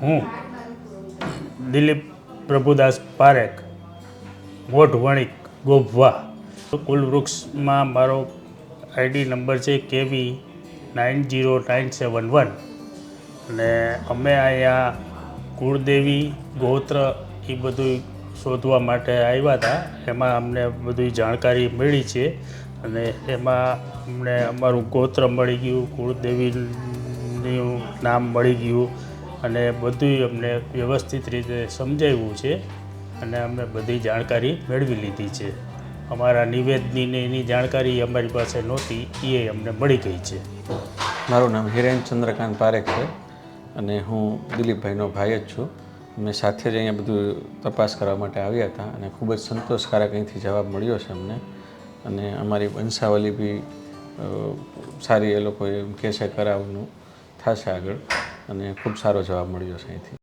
હું દિલીપ પ્રભુદાસ પારેખ, મોઢ વણિક, ગોભવા. કુલવૃક્ષમાં મારો ID number છે KV90971 અને અમે અહીંયા કુળદેવી ગોત્ર એ બધું શોધવા માટે આવ્યા હતા. એમાં અમને બધી જાણકારી મળી છે અને એમાં અમને અમારું ગોત્ર મળી ગયું, કુળદેવીનું નામ મળી ગયું અને બધું અમને વ્યવસ્થિત રીતે સમજાવ્યું છે અને અમે બધી જાણકારી મેળવી લીધી છે. અમારા નિવેદનીને એની જાણકારી અમારી પાસે નહોતી, એ અમને મળી ગઈ છે. મારું નામ હિરેન ચંદ્રકાંત પારેખ છે અને હું દિલીપભાઈનો ભાઈ જ છું. અમે સાથે જ અહીંયા બધું તપાસ કરવા માટે આવ્યા હતા અને ખૂબ જ સંતોષકારક અહીંથી જવાબ મળ્યો છે અમને. અને અમારી વંશાવલી બી સારી એ લોકો એમ કહે છે કરાવવાનું થશે આગળ અને ખૂબ સારો જવાબ મળ્યો છે અહીંથી.